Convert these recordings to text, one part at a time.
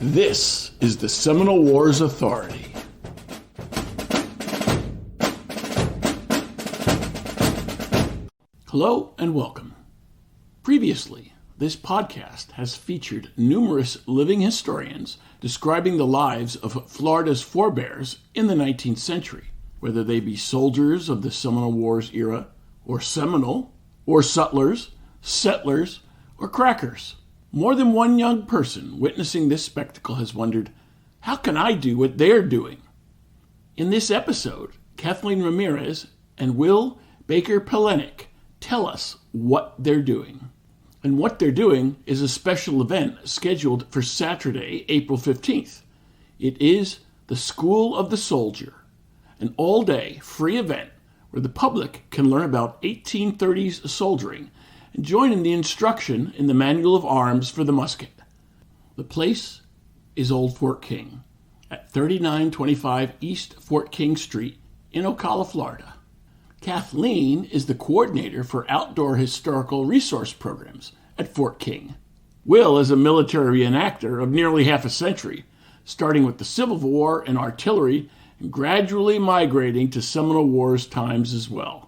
This is the Seminole Wars Authority. Hello and welcome. Previously, this podcast has featured numerous living historians describing the lives of Florida's forebears in the 19th century, whether they be soldiers of the Seminole Wars era, or Seminole, or sutlers, settlers, or crackers. More than one young person witnessing this spectacle has wondered, how can I do what they're doing? In this episode, Kathleen Ramirez and Will Baker-Palenik tell us what they're doing. And what they're doing is a special event scheduled for Saturday, April 15th. It is the School of the Soldier, an all-day free event where the public can learn about 1830s soldiering and join in the instruction in the Manual of Arms for the musket. The place is Old Fort King at 3925 East Fort King Street in Ocala, Florida. Kathleen is the coordinator for outdoor historical resource programs at Fort King. Will is a military reenactor of nearly half a century, starting with the Civil War and artillery and gradually migrating to Seminole Wars times as well.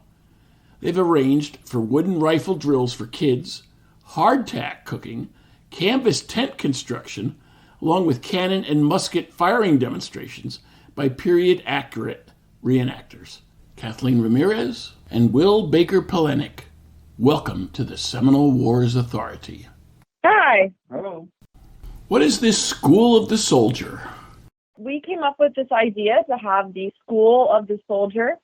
They've arranged for wooden rifle drills for kids, hardtack cooking, canvas tent construction, along with cannon and musket firing demonstrations by period-accurate reenactors. Kathleen Ramirez and Will Baker-Palenik, welcome to the Seminole Wars Authority. Hi. Hello. What is this School of the Soldier? We came up with this idea to have the School of the Soldier,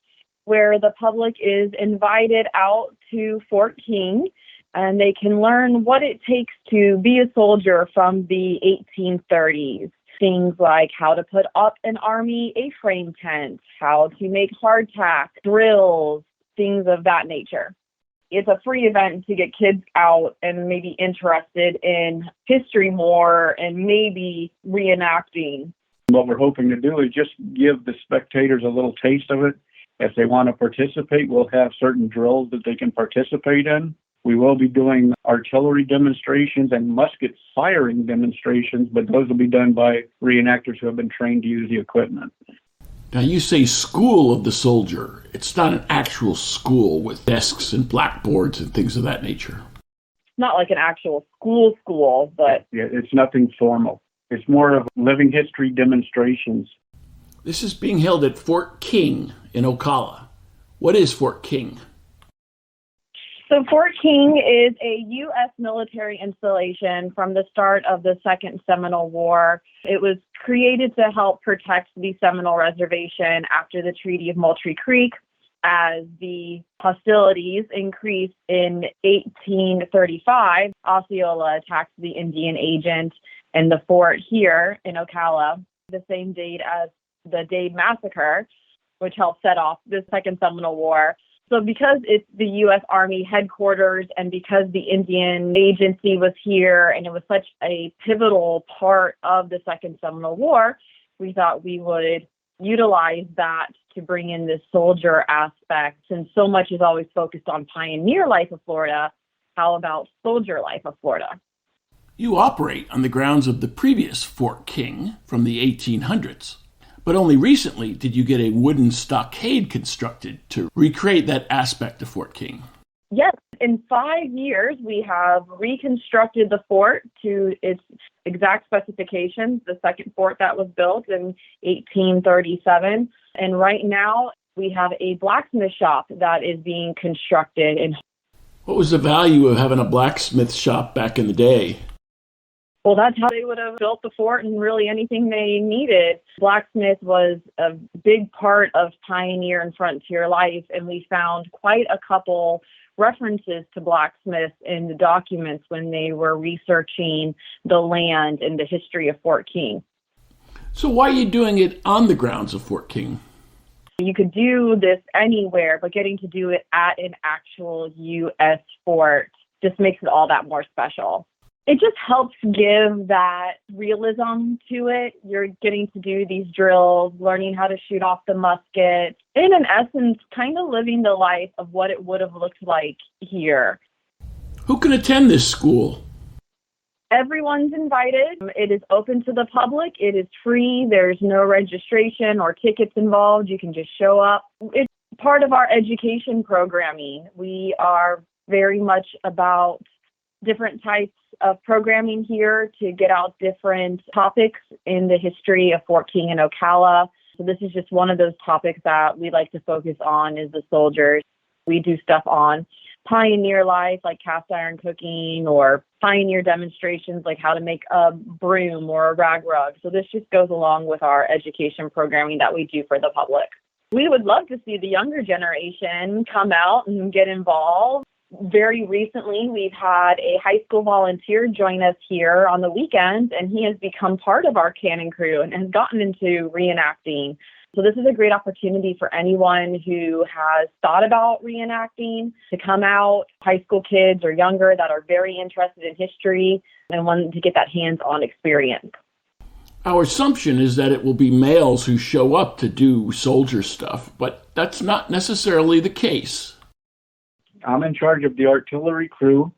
where the public is invited out to Fort King and they can learn what it takes to be a soldier from the 1830s. Things like how to put up an army A-frame tent, how to make hardtack, drills, things of that nature. It's a free event to get kids out and maybe interested in history more and maybe reenacting. What we're hoping to do is just give the spectators a little taste of it. If they want to participate, we'll have certain drills that they can participate in. We will be doing artillery demonstrations and musket firing demonstrations, but those will be done by reenactors who have been trained to use the equipment. Now you say School of the Soldier. It's not an actual school with desks and blackboards and things of that nature. Not like an actual school, but... Yeah, it's nothing formal. It's more of living history demonstrations. This is being held at Fort King in Ocala. What is Fort King? So Fort King is a U.S. military installation from the start of the Second Seminole War. It was created to help protect the Seminole Reservation after the Treaty of Moultrie Creek. As the hostilities increased in 1835, Osceola attacked the Indian agent in the fort here in Ocala, the same date as the Dade Massacre, which helped set off the Second Seminole War. So because it's the U.S. Army headquarters and because the Indian agency was here and it was such a pivotal part of the Second Seminole War, we thought we would utilize that to bring in this soldier aspect. Since so much is always focused on pioneer life of Florida, how about soldier life of Florida? You operate on the grounds of the previous Fort King from the 1800s. But only recently did you get a wooden stockade constructed to recreate that aspect of Fort King. Yes, in 5 years, we have reconstructed the fort to its exact specifications, the second fort that was built in 1837. And right now, we have a blacksmith shop that is being constructed. What was the value of having a blacksmith shop back in the day? Well, that's how they would have built the fort and really anything they needed. Blacksmith was a big part of pioneer and frontier life, and we found quite a couple references to blacksmiths in the documents when they were researching the land and the history of Fort King. So why are you doing it on the grounds of Fort King? You could do this anywhere, but getting to do it at an actual U.S. fort just makes it all that more special. It just helps give that realism to it. You're getting to do these drills, learning how to shoot off the musket, and in essence, kind of living the life of what it would have looked like here. Who can attend this school? Everyone's invited. It is open to the public. It is free. There's no registration or tickets involved. You can just show up. It's part of our education programming. We are very much about different types of programming here to get out different topics in the history of Fort King and Ocala. So this is just one of those topics that we like to focus on is the soldiers. We do stuff on pioneer life, like cast iron cooking, or pioneer demonstrations like how to make a broom or a rag rug. So this just goes along with our education programming that we do for the public. We would love to see the younger generation come out and get involved. Very recently, we've had a high school volunteer join us here on the weekends, and he has become part of our cannon crew and has gotten into reenacting. So this is a great opportunity for anyone who has thought about reenacting to come out, high school kids or younger that are very interested in history and want to get that hands-on experience. Our assumption is that it will be males who show up to do soldier stuff, but that's not necessarily the case. I'm in charge of the artillery crew.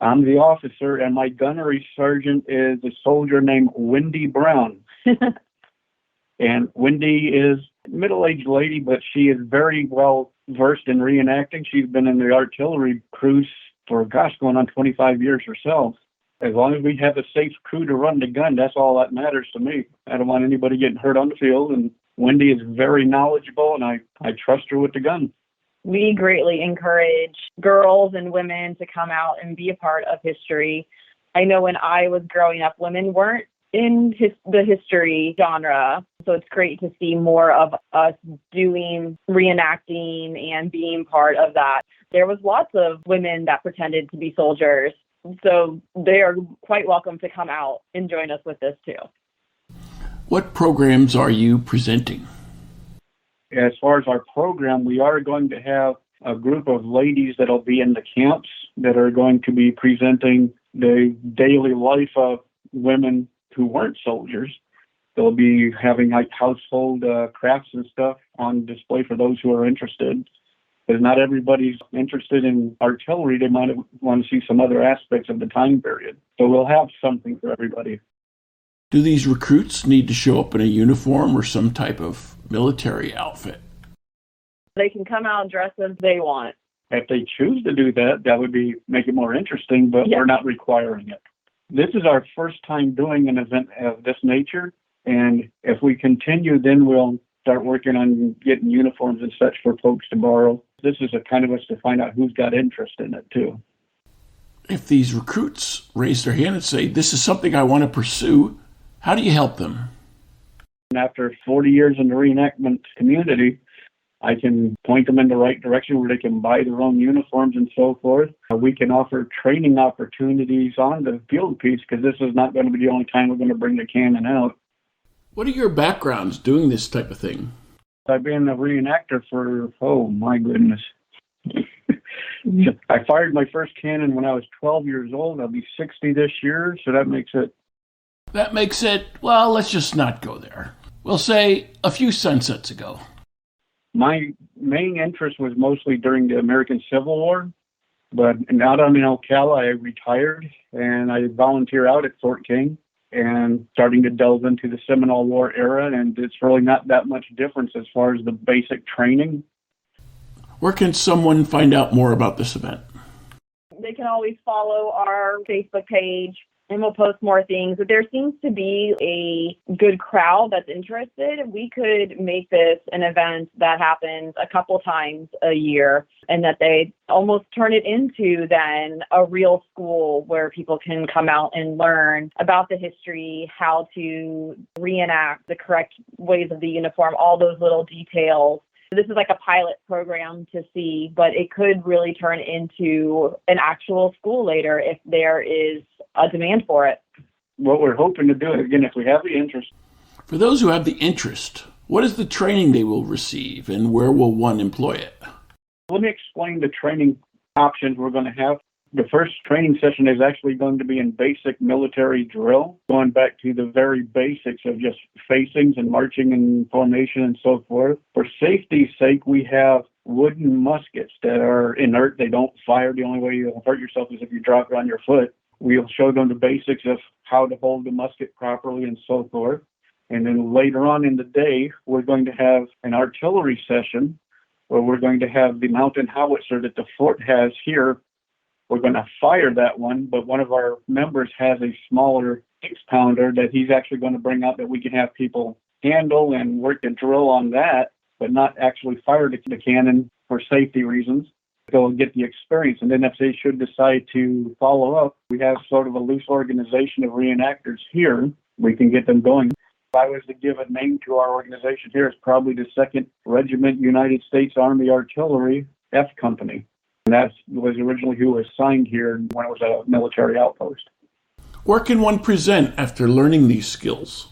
I'm the officer, and my gunnery sergeant is a soldier named Wendy Brown. And Wendy is a middle-aged lady, but she is very well versed in reenacting. She's been in the artillery crews for, going on 25 years herself. As long as we have a safe crew to run the gun, that's all that matters to me. I don't want anybody getting hurt on the field, and Wendy is very knowledgeable, and I trust her with the gun. We greatly encourage girls and women to come out and be a part of history. I know when I was growing up, women weren't in the history genre. So it's great to see more of us doing reenacting and being part of that. There was lots of women that pretended to be soldiers. So they are quite welcome to come out and join us with this too. What programs are you presenting? As far as our program, we are going to have a group of ladies that'll be in the camps that are going to be presenting the daily life of women who weren't soldiers. They'll be having like household crafts and stuff on display for those who are interested. Because not everybody's interested in artillery. They might want to see some other aspects of the time period. So we'll have something for everybody. Do these recruits need to show up in a uniform or some type of military outfit? They can come out dressed as they want. If they choose to do that, that would make it more interesting, but We're not requiring it. This is our first time doing an event of this nature, and if we continue, then we'll start working on getting uniforms and such for folks to borrow. This is a kind of us to find out who's got interest in it, too. If these recruits raise their hand and say, this is something I want to pursue, how do you help them? After 40 years in the reenactment community, I can point them in the right direction where they can buy their own uniforms and so forth. We can offer training opportunities on the field piece because this is not going to be the only time we're going to bring the cannon out. What are your backgrounds doing this type of thing? I've been a reenactor for, oh my goodness. I fired my first cannon when I was 12 years old. I'll be 60 this year, so that makes it, well, let's just not go there. We'll say a few sunsets ago. My main interest was mostly during the American Civil War, but now that I'm in Ocala, I retired and I volunteer out at Fort King and starting to delve into the Seminole War era, and it's really not that much difference as far as the basic training. Where can someone find out more about this event? They can always follow our Facebook page, and we'll post more things. But there seems to be a good crowd that's interested. We could make this an event that happens a couple times a year, and that they almost turn it into then a real school where people can come out and learn about the history, how to reenact the correct ways of the uniform, all those little details. This is like a pilot program to see, but it could really turn into an actual school later if there is a demand for it. What we're hoping to do, again, if we have the interest. For those who have the interest, what is the training they will receive and where will one employ it? Let me explain the training options we're going to have. The first training session is actually going to be in basic military drill, going back to the very basics of just facings and marching and formation and so forth. For safety's sake, we have wooden muskets that are inert. They don't fire. The only way you'll hurt yourself is if you drop it on your foot. We'll show them the basics of how to hold the musket properly and so forth. And then later on in the day, we're going to have an artillery session where we're going to have the mountain howitzer that the fort has here. We're going to fire that one, but one of our members has a smaller 6-pounder that he's actually going to bring out that we can have people handle and work and drill on that, but not actually fire the cannon for safety reasons. They'll get the experience. And then if they should decide to follow up, we have sort of a loose organization of reenactors here. We can get them going. If I was to give a name to our organization here, it's probably the 2nd Regiment United States Army Artillery F Company. And that was originally who was signed here when it was a military outpost. Where can one present after learning these skills?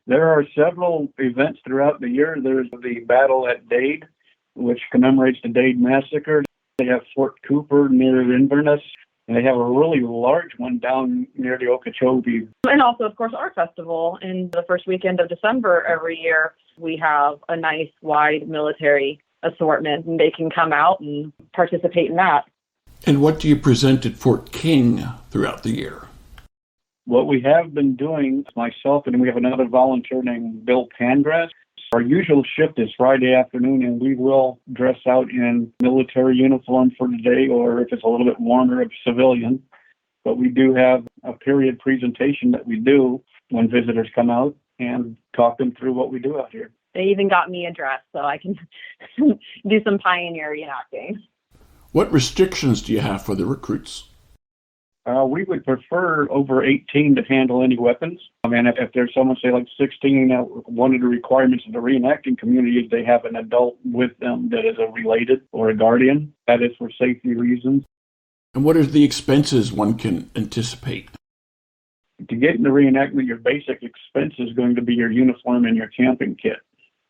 There are several events throughout the year. There's the Battle at Dade, which commemorates the Dade Massacre. They have Fort Cooper near Inverness, and they have a really large one down near the Okeechobee. And also, of course, our festival in the first weekend of December every year. We have a nice wide military assortment, and they can come out and participate in that. And what do you present at Fort King throughout the year? What we have been doing, myself and we have another volunteer named Bill Pangrass, our usual shift is Friday afternoon, and we will dress out in military uniform for the day, or if it's a little bit warmer, of civilian. But we do have a period presentation that we do when visitors come out and talk them through what we do out here. They even got me a dress so I can do some pioneer reenacting. What restrictions do you have for the recruits? We would prefer over 18 to handle any weapons. I mean, if there's someone, say, like 16, one of the requirements of the reenacting community is they have an adult with them that is a related or a guardian. That is for safety reasons. And what are the expenses one can anticipate? To get into reenactment, your basic expense is going to be your uniform and your camping kit.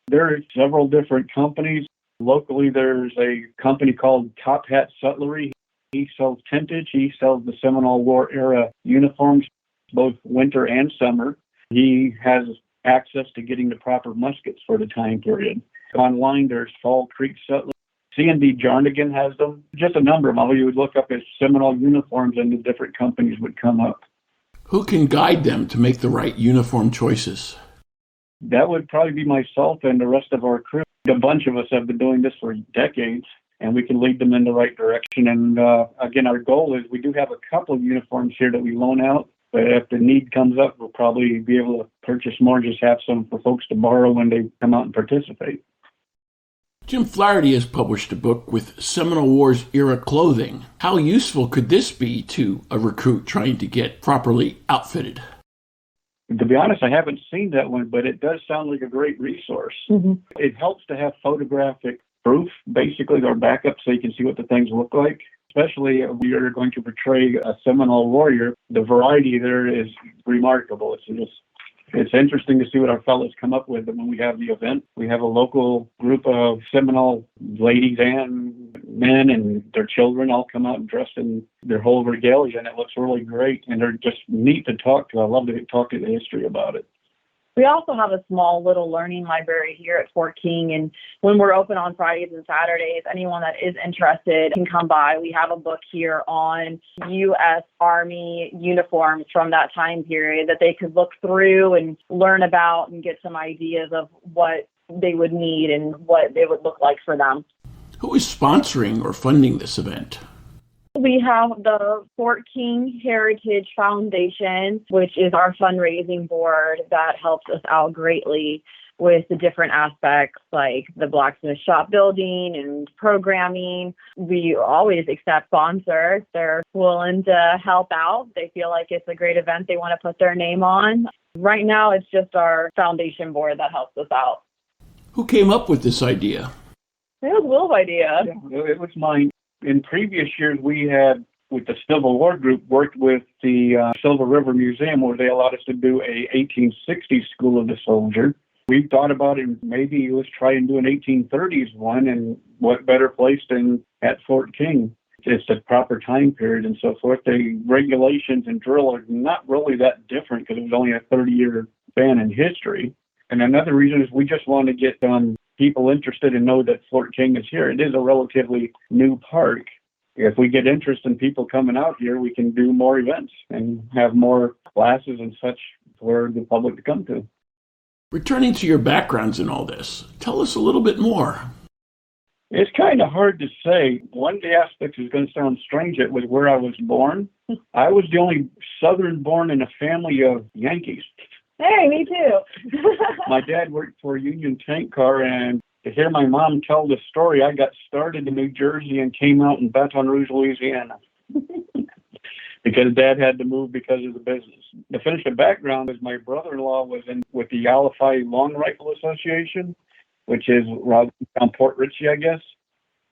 There are several different companies. Locally, there's a company called Top Hat Sutlery. He sells tentage. He sells the Seminole War era uniforms, both winter and summer. He has access to getting the proper muskets for the time period. Online, there's Fall Creek Sutler. C&D Jarnigan has them. Just a number of them. All you would look up as Seminole uniforms and the different companies would come up. Who can guide them to make the right uniform choices? That would probably be myself and the rest of our crew. A bunch of us have been doing this for decades, and we can lead them in the right direction. And again, our goal is we do have a couple of uniforms here that we loan out, but if the need comes up, we'll probably be able to purchase more, just have some for folks to borrow when they come out and participate. Jim Flaherty has published a book with Seminole Wars era clothing. How useful could this be to a recruit trying to get properly outfitted? To be honest, I haven't seen that one, but it does sound like a great resource. Mm-hmm. It helps to have photographic proof, basically, or backup, so you can see what the things look like. Especially if we are going to portray a Seminole warrior, the variety there is remarkable. It's interesting to see what our fellows come up with when we have the event. We have a local group of Seminole ladies and men and their children all come out and dressed in their whole regalia, and it looks really great. And they're just neat to talk to. I love to talk to the history about it. We also have a small little learning library here at Fort King, and when we're open on Fridays and Saturdays, anyone that is interested can come by. We have a book here on U.S. Army uniforms from that time period that they could look through and learn about and get some ideas of what they would need and what it would look like for them. Who is sponsoring or funding this event? We have the Fort King Heritage Foundation, which is our fundraising board that helps us out greatly with the different aspects like the blacksmith shop building and programming. We always accept sponsors. They're willing to help out. They feel like it's a great event they want to put their name on. Right now, it's just our foundation board that helps us out. Who came up with this idea? It was Will's idea. Yeah, it was mine. In previous years, we had, with the Civil War group, worked with the Silver River Museum, where they allowed us to do a 1860s School of the Soldier. We thought about it, maybe let's try and do an 1830s one, and what better place than at Fort King? It's the proper time period and so forth. The regulations and drill are not really that different because it was only a 30-year span in history. And another reason is we just want to get people interested and know that Fort King is here. It is a relatively new park, if we get interest in people coming out here, we can do more events and have more classes and such for the public to come to. Returning to your backgrounds in all this, tell us a little bit more. It's kind of hard to say. One of the aspects is going to sound strange. It was where I was born. I was the only Southern born in a family of Yankees. Hey, me too. My dad worked for a Union tank car, and to hear my mom tell the story, I got started in New Jersey and came out in Baton Rouge, Louisiana. Because Dad had to move because of the business. To finish the background is my brother-in-law was in with the Yalify Long Rifle Association, which is around Port Richey, I guess.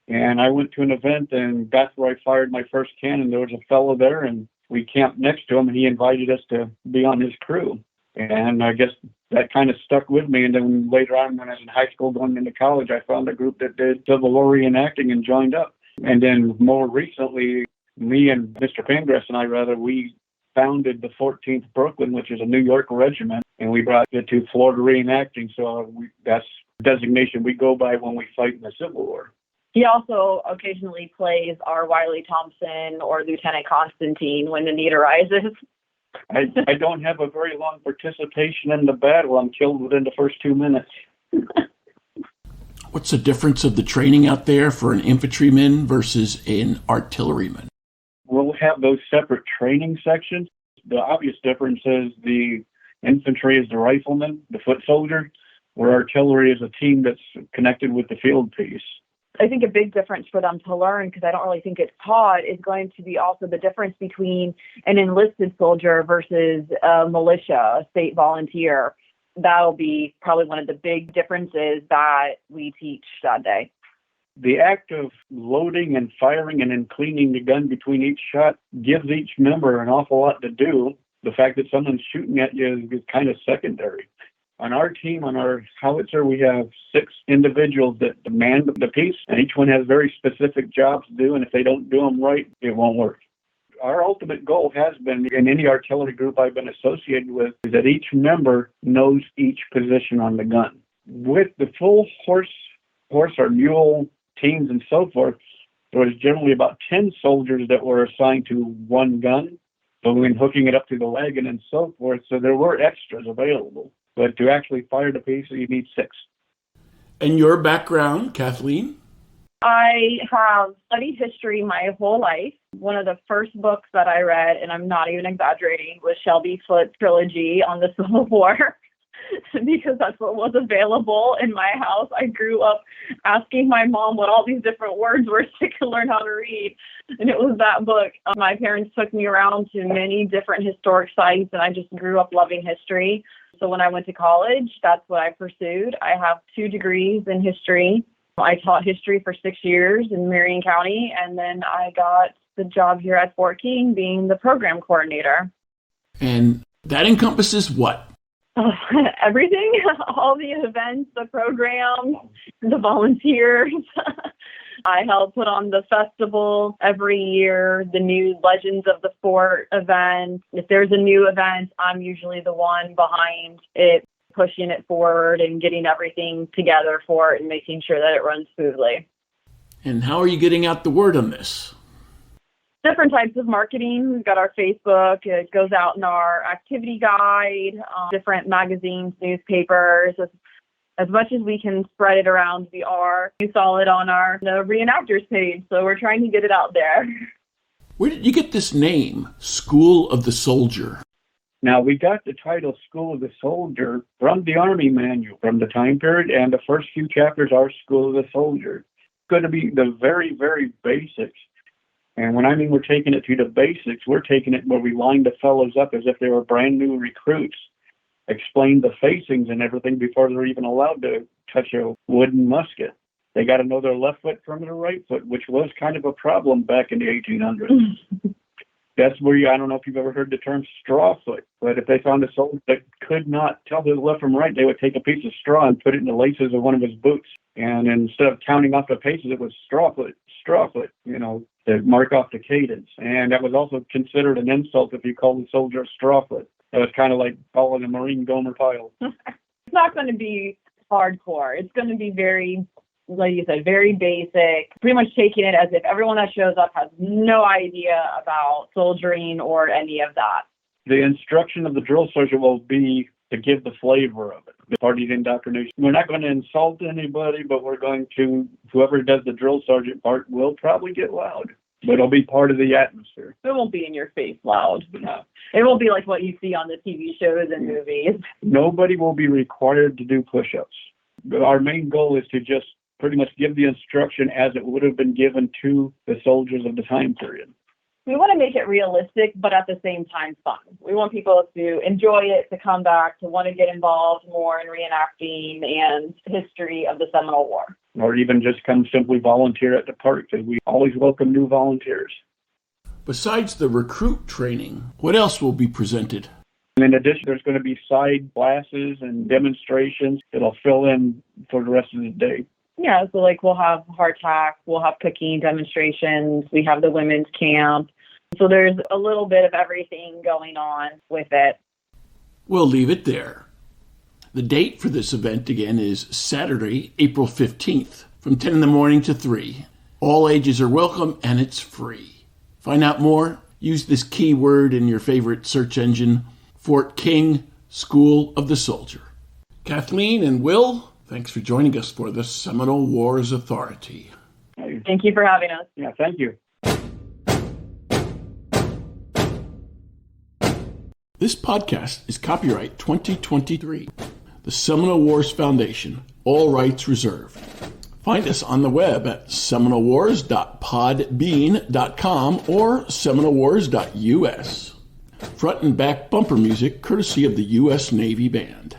And I went to an event, and that's where I fired my first cannon. There was a fellow there, and we camped next to him, and he invited us to be on his crew. And I guess that kind of stuck with me. And then later on, when I was in high school going into college, I found a group that did Civil War reenacting and joined up. And then more recently, me and Mr. Pengrass and I, we founded the 14th Brooklyn, which is a New York regiment, and we brought it to Florida reenacting. So that's the designation we go by when we fight in the Civil War. He also occasionally plays our Wiley Thompson or Lieutenant Constantine when the need arises. I don't have a very long participation in the battle. I'm killed within the first 2 minutes. What's the difference of the training out there for an infantryman versus an artilleryman? We'll have those separate training sections. The obvious difference is the infantry is the rifleman, the foot soldier, where artillery is a team that's connected with the field piece. I think a big difference for them to learn, because I don't really think it's taught, is going to be also the difference between an enlisted soldier versus a militia, a state volunteer. That'll be probably one of the big differences that we teach that day. The act of loading and firing and then cleaning the gun between each shot gives each member an awful lot to do. The fact that someone's shooting at you is kind of secondary. On our team, on our howitzer, we have 6 individuals that man the piece, and each one has very specific jobs to do, and if they don't do them right, it won't work. Our ultimate goal has been, in any artillery group I've been associated with, is that each member knows each position on the gun. With the full horse or mule teams and so forth, there was generally about 10 soldiers that were assigned to one gun, but when hooking it up to the wagon and so forth, so there were extras available. But to actually fire the piece, you need 6. And your background, Kathleen? I have studied history my whole life. One of the first books that I read, and I'm not even exaggerating, was Shelby Foote's trilogy on the Civil War. Because that's what was available in my house. I grew up asking my mom what all these different words were so I could learn how to read. And it was that book. My parents took me around to many different historic sites, and I just grew up loving history. So when I went to college, that's what I pursued. I have 2 degrees in history. I taught history for 6 years in Marion County, and then I got the job here at Fort King being the program coordinator. And that encompasses what? Everything, all the events, the programs, the volunteers. I help put on the festival every year, the new Legends of the Fort event. If there's a new event, I'm usually the one behind it, pushing it forward and getting everything together for it and making sure that it runs smoothly. And how are you getting out the word on this? Different types of marketing. We've got our Facebook. It goes out in our activity guide, different magazines, newspapers. As much as we can spread it around, we are. You saw it on the reenactors page, so we're trying to get it out there. Where did you get this name, School of the Soldier? Now, we got the title School of the Soldier from the Army manual from the time period, and the first few chapters are School of the Soldier. It's going to be the very, very basics. And when I mean we're taking it to the basics, we're taking it where we line the fellows up as if they were brand new recruits, explain the facings and everything before they're even allowed to touch a wooden musket. They got to know their left foot from their right foot, which was kind of a problem back in the 1800s. That's where I don't know if you've ever heard the term straw foot, but if they found a soldier that could not tell his left from right, they would take a piece of straw and put it in the laces of one of his boots. And instead of counting off the paces, it was straw foot, to mark off the cadence. And that was also considered an insult if you called the soldier a straw foot. It was kind of like calling a Marine Gomer Pyle. It's not going to be hardcore. It's going to be very like you said, very basic, pretty much taking it as if everyone that shows up has no idea about soldiering or any of that. The instruction of the drill sergeant will be to give the flavor of it, the party's indoctrination. We're not going to insult anybody, but we're going to, whoever does the drill sergeant part will probably get loud. But it'll be part of the atmosphere. It won't be in your face loud. No. It won't be like what you see on the TV shows and movies. Nobody will be required to do push-ups. Our main goal is to just pretty much give the instruction as it would have been given to the soldiers of the time period. We want to make it realistic, but at the same time fun. We want people to enjoy it, to come back, to want to get involved more in reenacting and history of the Seminole War. Or even just come simply volunteer at the park, because we always welcome new volunteers. Besides the recruit training, what else will be presented? And in addition, there's going to be side classes and demonstrations that'll fill in for the rest of the day. Yeah, so like we'll have hardtack, we'll have cooking demonstrations, we have the women's camp. So there's a little bit of everything going on with it. We'll leave it there. The date for this event again is Saturday, April 15th, from 10 in the morning to 3. All ages are welcome and it's free. Find out more, use this keyword in your favorite search engine, Fort King School of the Soldier. Kathleen and Will, thanks for joining us for the Seminole Wars Authority. Thank you for having us. Yeah, thank you. This podcast is copyright 2023. The Seminole Wars Foundation, all rights reserved. Find us on the web at seminolewars.podbean.com or seminolewars.us. Front and back bumper music courtesy of the U.S. Navy Band.